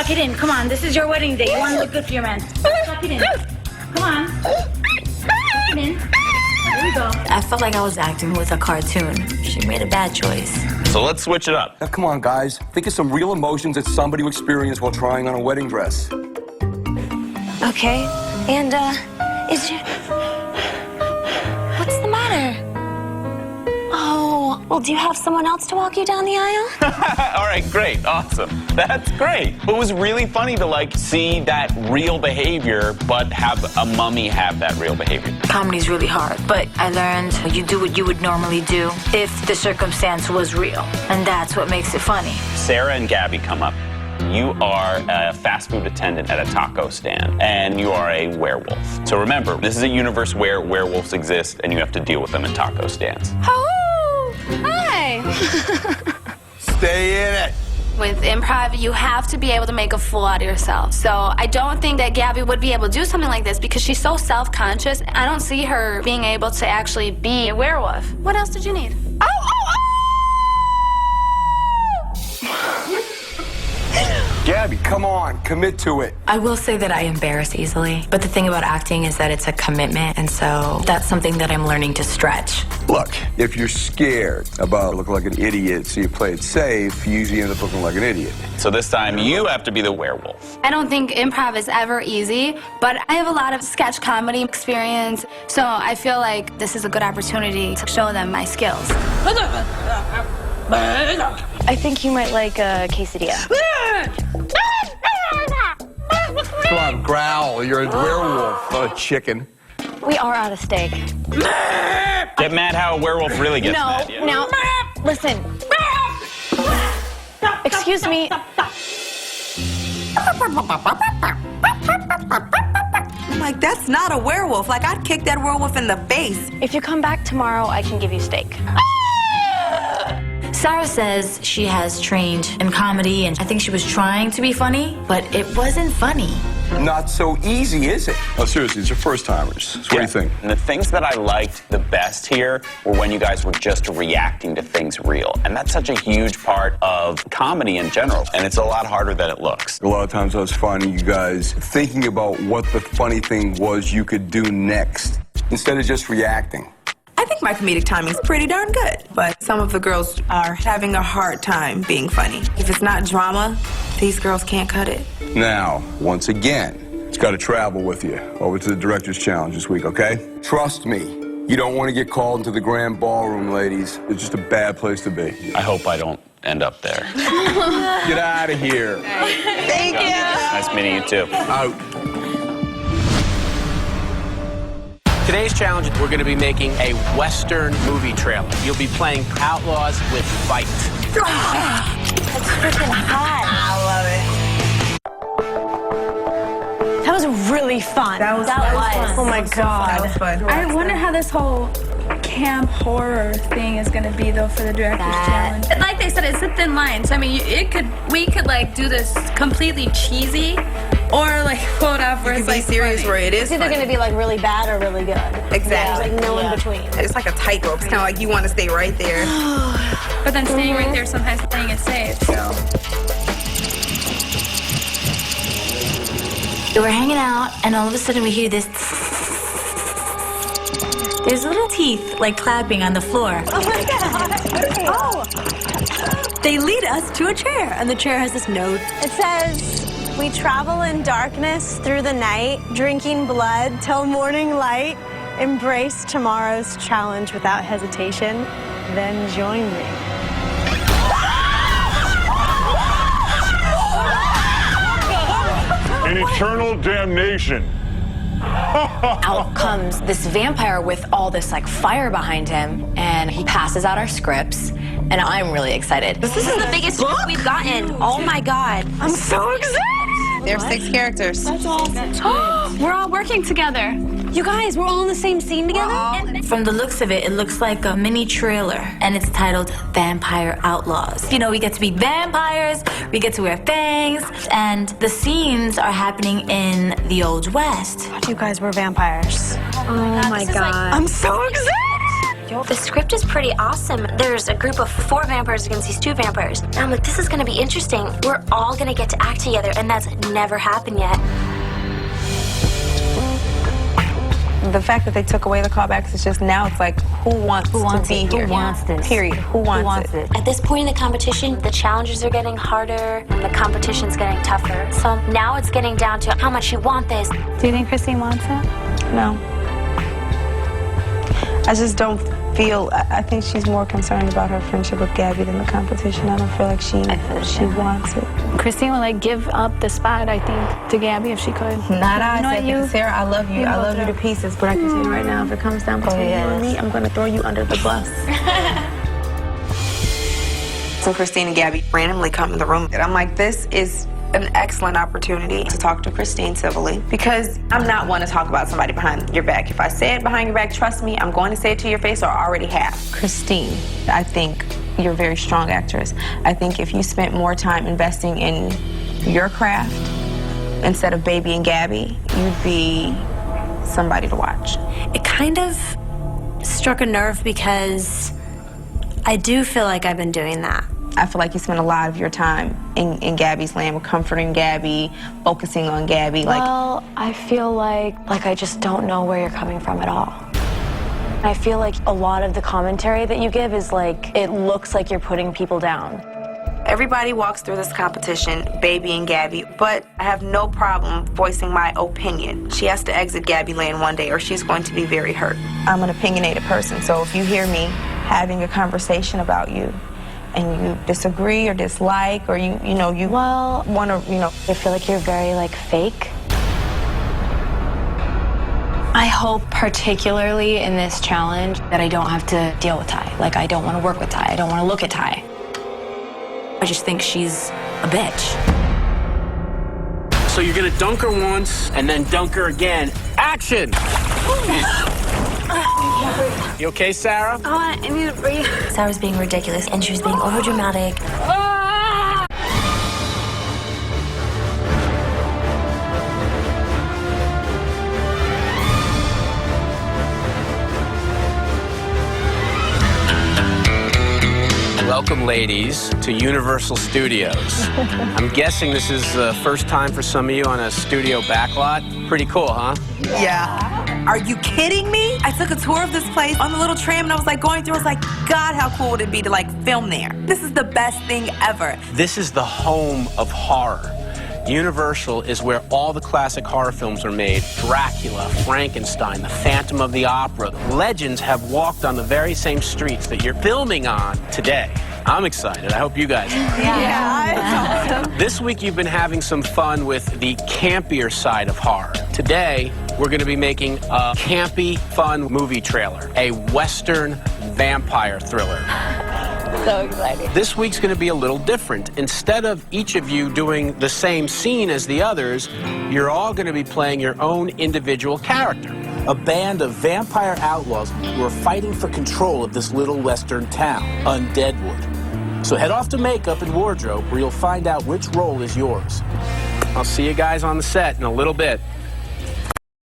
Tuck it in. Come on. This is your wedding day. You want to look good for your man. Tuck it in. Come on. Tuck it in. There we go. I felt like I was acting with a cartoon. She made a bad choice. So let's switch it up. Now, come on, guys. Think of some real emotions that somebody will experience while trying on a wedding dress. Okay. And, is your... What's the matter? Oh, well, do you have someone else to walk you down the aisle? All right, great, awesome. That's great. It was really funny to, like, see that real behavior, but have a mummy have that real behavior. Comedy's really hard, but I learned you do what you would normally do if the circumstance was real, and that's what makes it funny. Sarah and Gabby come up. You are a fast food attendant at a taco stand, and you are a werewolf. So remember, this is a universe where werewolves exist, and you have to deal with them in taco stands. Oh, hi. Stay in it. With improv, you have to be able to make a fool out of yourself. So I don't think that Gabby would be able to do something like this because she's so self-conscious. I don't see her being able to actually be a werewolf. What else did you need? Oh, oh, oh! Gabby, come on. Commit to it. I will say that I embarrass easily, but the thing about acting is that it's a commitment, and so that's something that I'm learning to stretch. Look, if you're scared about looking like an idiot, so you play it safe, you usually end up looking like an idiot. So this time, you have to be the werewolf. I don't think improv is ever easy, but I have a lot of sketch comedy experience, so I feel like this is a good opportunity to show them my skills. I think you might like a quesadilla. Come on, growl. You're a werewolf, not a chicken. We are out of steak. Get mad how a werewolf really gets mad. Yeah. Now, listen. Excuse me. I'm like, that's not a werewolf. Like, I'd kick that werewolf in the face. If you come back tomorrow, I can give you steak. Sarah says she has trained in comedy, and I think she was trying to be funny, but it wasn't funny. Not so easy, is it? Oh, seriously, these are first-timers. So what do you think? And the things that I liked the best here were when you guys were just reacting to things real. And that's such a huge part of comedy in general. And it's a lot harder than it looks. A lot of times I was finding you guys thinking about what the funny thing was you could do next, instead of just reacting. I think my comedic timing's pretty darn good, but some of the girls are having a hard time being funny. If it's not drama, these girls can't cut it. Now, once again, it's got to travel with you over to the Director's Challenge this week, okay? Trust me, you don't want to get called into the grand ballroom, ladies. It's just a bad place to be. I hope I don't end up there. Get out of here. Thank you. Nice meeting you, too. Out. Today's challenge, we're going to be making a Western movie trailer. You'll be playing outlaws with fight. That's freaking hot. I love it. That was really fun. That was Oh my God. That was fun. I wonder how this whole camp horror thing is gonna be though for the director's challenge. Like they said, it's a thin line. So I mean, we could like do this completely cheesy, or like pull it off where it's like serious funny. where it is It's either funny. going to be like really bad or really good. Exactly. Like no in between. It's like a tightrope. It's kind of like you want to stay right there. But then staying right there sometimes playing it safe, so. We're hanging out, and all of a sudden we hear this. There's little teeth like clapping on the floor. Oh my God! Oh! They lead us to a chair, and the chair has this note. It says, "We travel in darkness through the night, drinking blood till morning light. Embrace tomorrow's challenge without hesitation. Then join me." In eternal damnation. Out comes this vampire with all this like fire behind him, and he passes out our scripts, and I'm really excited. This is the biggest book we've gotten. Oh my God. I'm so excited! There's 6 characters. That's awesome. We're all working together. You guys, we're all in the same scene together? From the looks of it, it looks like a mini trailer, and it's titled Vampire Outlaws. You know, we get to be vampires, we get to wear fangs, and the scenes are happening in the Old West. You guys were vampires. Oh my God. I'm so excited! The script is pretty awesome. There's a group of 4 vampires against these 2 vampires. And I'm like, this is gonna be interesting. We're all gonna get to act together, and that's never happened yet. The fact that they took away the callbacks is just now it's like, who wants to be here? Who wants this? Period. Who wants it? At this point in the competition, the challenges are getting harder and the competition's getting tougher. So now it's getting down to how much you want this. Do you think Christine wants it? No. I just don't feel, I think she's more concerned about her friendship with Gabby than the competition. I don't feel like she wants it. Christine would like give up the spot, I think, to Gabby if she could. Not I, You know said, what, because Sarah, I love you. I love you to pieces. But I can tell you right now, if it comes down between you and me, I'm going to throw you under the bus. So Christine and Gabby randomly come in the room, and I'm like, this is an excellent opportunity to talk to Christine civilly, because I'm not one to talk about somebody behind your back. If I say it behind your back, trust me, I'm going to say it to your face, or I already have. Christine, I think you're a very strong actress. I think if you spent more time investing in your craft instead of Baby and Gabby, you'd be somebody to watch. It kind of struck a nerve because I do feel like I've been doing that. I feel like you spend a lot of your time in Gabby's land, comforting Gabby, focusing on Gabby. Well, I feel like I just don't know where you're coming from at all. I feel like a lot of the commentary that you give is like, it looks like you're putting people down. Everybody walks through this competition, Baby and Gabby, but I have no problem voicing my opinion. She has to exit Gabby land one day or she's going to be very hurt. I'm an opinionated person, so if you hear me having a conversation about you and you disagree or dislike or you want to, I feel like you're very like fake. I hope particularly in this challenge that I don't have to deal with Ty. Like, I don't want to work with Ty. I don't want to look at Ty. I just think she's a bitch. So you're gonna dunk her once and then dunk her again. Action! You okay, Sarah? Oh, I need to breathe. Sarah's being ridiculous and she was being overdramatic. Welcome, ladies, to Universal Studios. I'm guessing this is the first time for some of you on a studio backlot. Pretty cool, huh? Yeah. Are you kidding me? I took a tour of this place on the little tram and I was like going through, I was like, God, how cool would it be to like film there? This is the best thing ever. This is the home of horror. Universal is where all the classic horror films are made. Dracula, Frankenstein, The Phantom of the Opera. Legends have walked on the very same streets that you're filming on today. I'm excited. I hope you guys are. Yeah. This week you've been having some fun with the campier side of horror. Today, we're going to be making a campy, fun movie trailer. A Western vampire thriller. So exciting. This week's going to be a little different. Instead of each of you doing the same scene as the others, you're all going to be playing your own individual character. A band of vampire outlaws who are fighting for control of this little western town, Undeadwood. So head off to makeup and wardrobe where you'll find out which role is yours. I'll see you guys on the set in a little bit.